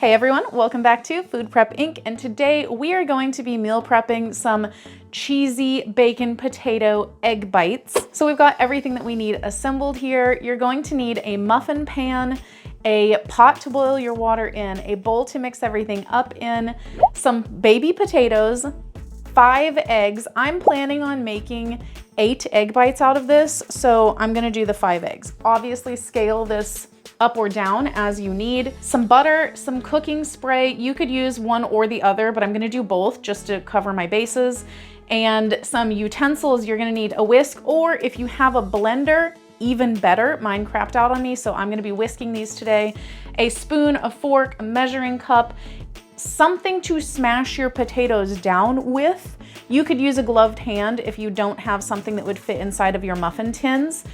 Hey everyone, welcome back to Food Prep Inc. And today we are going to be meal prepping some cheesy bacon potato egg bites. So we've got everything that we need assembled here. You're going to need a muffin pan, a pot to boil your water in, a bowl to mix everything up in, some baby potatoes, 5 eggs. I'm planning on making 8 egg bites out of this, so I'm gonna do the 5 eggs. Obviously scale this up or down as you need. Some butter, some cooking spray. You could use one or the other, but I'm gonna do both just to cover my bases. And some utensils. You're gonna need a whisk, or if you have a blender, even better. Mine crapped out on me, so I'm gonna be whisking these today. A spoon, a fork, a measuring cup, something to smash your potatoes down with. You could use a gloved hand if you don't have something that would fit inside of your muffin tins.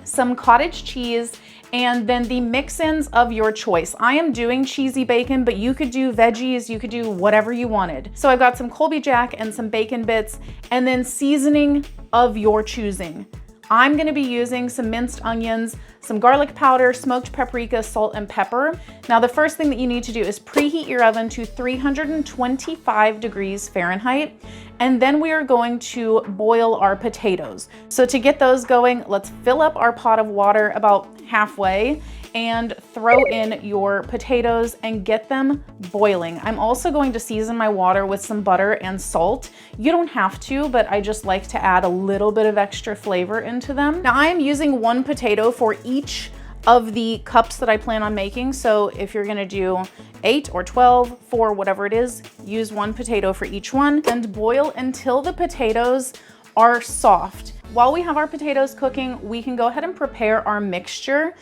Some cottage cheese, and then the mix-ins of your choice. I am doing cheesy bacon, but you could do veggies, you could do whatever you wanted. So I've got some Colby Jack and some bacon bits, and then seasoning of your choosing. I'm gonna be using some minced onions, some garlic powder, smoked paprika, salt, and pepper. Now, the first thing that you need to do is preheat your oven to 325 degrees Fahrenheit, and then we are going to boil our potatoes. So to get those going, let's fill up our pot of water about halfway and throw in your potatoes and get them boiling. I'm also going to season my water with some butter and salt. You don't have to, but I just like to add a little bit of extra flavor into them. Now I am using 1 potato for each of the cups that I plan on making. So if you're gonna do 8 or 12, 4, whatever it is, use 1 potato for each one and boil until the potatoes are soft. While we have our potatoes cooking, we can go ahead and prepare our mixture.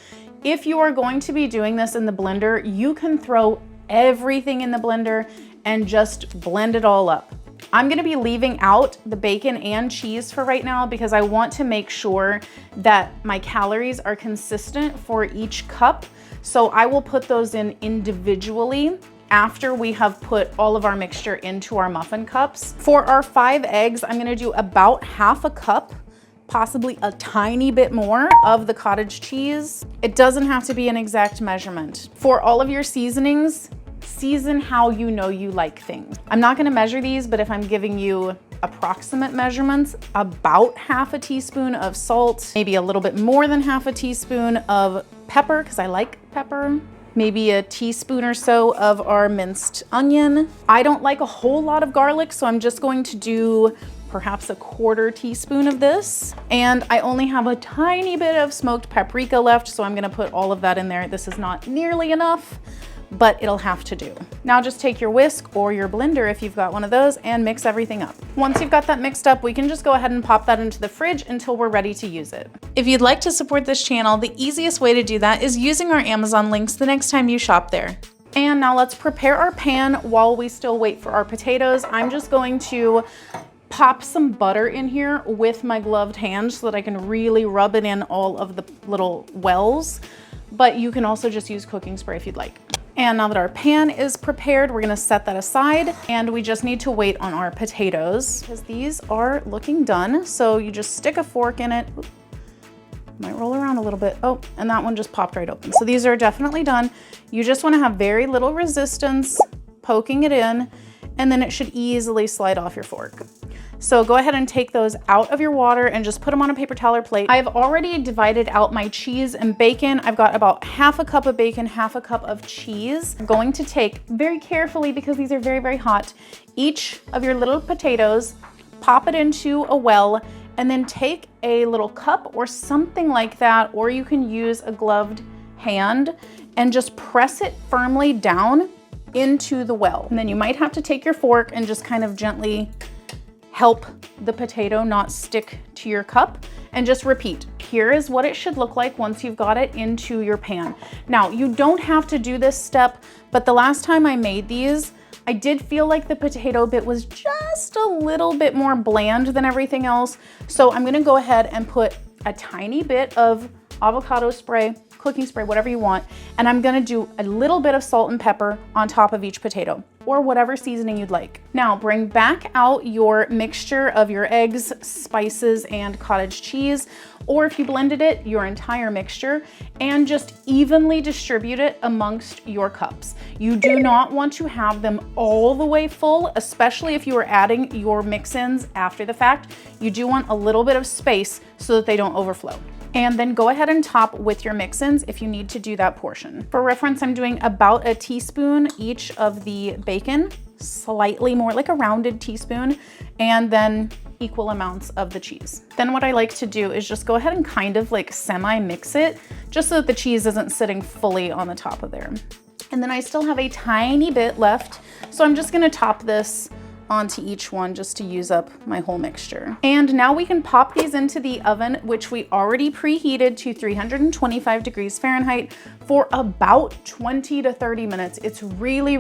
If you are going to be doing this in the blender, you can throw everything in the blender and just blend it all up. I'm gonna be leaving out the bacon and cheese for right now because I want to make sure that my calories are consistent for each cup. So I will put those in individually after we have put all of our mixture into our muffin cups. For our 5 eggs, I'm gonna do about half a cup, possibly a tiny bit more of the cottage cheese. It doesn't have to be an exact measurement. For all of your seasonings, season how you know you like things. I'm not gonna measure these, but if I'm giving you approximate measurements, about half a teaspoon of salt, maybe a little bit more than half a teaspoon of pepper, because I like pepper. Maybe a teaspoon or so of our minced onion. I don't like a whole lot of garlic, so I'm just going to do perhaps a 1/4 teaspoon of this. And I only have a tiny bit of smoked paprika left, so I'm gonna put all of that in there. This is not nearly enough, but it'll have to do. Now just take your whisk or your blender if you've got one of those and mix everything up. Once you've got that mixed up, we can just go ahead and pop that into the fridge until we're ready to use it. If you'd like to support this channel, the easiest way to do that is using our Amazon links the next time you shop there. And now let's prepare our pan while we still wait for our potatoes. I'm just going to pop some butter in here with my gloved hand so that I can really rub it in all of the little wells, but you can also just use cooking spray if you'd like. And now that our pan is prepared, we're gonna set that aside, and we just need to wait on our potatoes because these are looking done. So you just stick a fork in it. Oop, might roll around a little bit. Oh, and that one just popped right open. So these are definitely done. You just wanna have very little resistance poking it in, and then it should easily slide off your fork. So go ahead and take those out of your water and just put them on a paper towel or plate. I've already divided out my cheese and bacon. I've got about half a cup of bacon, half a cup of cheese. I'm going to take very carefully, because these are very, very hot, each of your little potatoes, pop it into a well, and then take a little cup or something like that, or you can use a gloved hand and just press it firmly down into the well. And then you might have to take your fork and just kind of gently help the potato not stick to your cup, and just repeat. Here is what it should look like once you've got it into your pan. Now, you don't have to do this step, but the last time I made these, I did feel like the potato bit was just a little bit more bland than everything else. So I'm gonna go ahead and put a tiny bit of avocado spray cooking spray, whatever you want. And I'm gonna do a little bit of salt and pepper on top of each potato, or whatever seasoning you'd like. Now bring back out your mixture of your eggs, spices, and cottage cheese, or if you blended it, your entire mixture, and just evenly distribute it amongst your cups. You do not want to have them all the way full, especially if you are adding your mix-ins after the fact. You do want a little bit of space so that they don't overflow. And then go ahead and top with your mix-ins if you need to do that portion. For reference, I'm doing about a teaspoon each of the bacon, slightly more, like a rounded teaspoon, and then equal amounts of the cheese. Then what I like to do is just go ahead and kind of like semi-mix it, just so that the cheese isn't sitting fully on the top of there. And then I still have a tiny bit left, so I'm just gonna top this onto each one just to use up my whole mixture. And now we can pop these into the oven, which we already preheated to 325 degrees Fahrenheit for about 20 to 30 minutes. It's really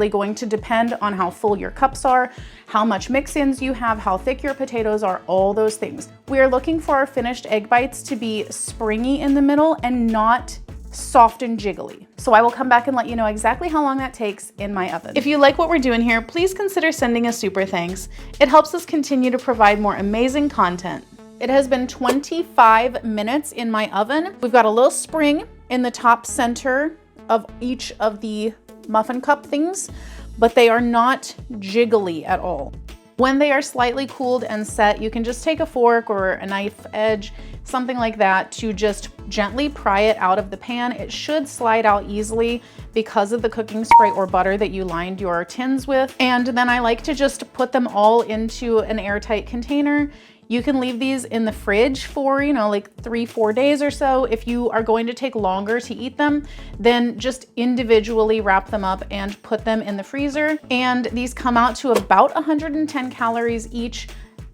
going to depend on how full your cups are, how much mix-ins you have, how thick your potatoes are, all those things. We are looking for our finished egg bites to be springy in the middle and not soft and jiggly. So I will come back and let you know exactly how long that takes in my oven. If you like what we're doing here, please consider sending a super thanks. It helps us continue to provide more amazing content. It has been 25 minutes in my oven. We've got a little spring in the top center of each of the muffin cup things, but they are not jiggly at all. When they are slightly cooled and set, you can just take a fork or a knife edge, something like that, to just gently pry it out of the pan. It should slide out easily because of the cooking spray or butter that you lined your tins with. And then I like to just put them all into an airtight container. You can leave these in the fridge for, like 3-4 days or so. If you are going to take longer to eat them, then just individually wrap them up and put them in the freezer. And these come out to about 110 calories each.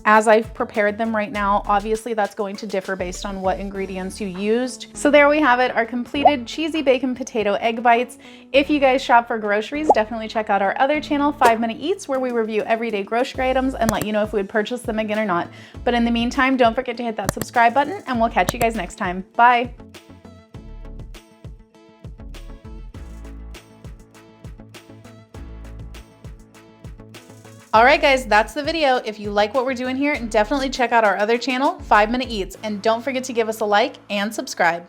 As I've prepared them right now, obviously that's going to differ based on what ingredients you used. So there we have it, our completed cheesy bacon potato egg bites. If you guys shop for groceries, definitely check out our other channel, 5 Minute Eats, where we review everyday grocery items and let you know if we would purchase them again or not. But in the meantime, don't forget to hit that subscribe button, and we'll catch you guys next time. Bye. All right, guys, that's the video. If you like what we're doing here, definitely check out our other channel, 5 Minute Eats, and don't forget to give us a like and subscribe.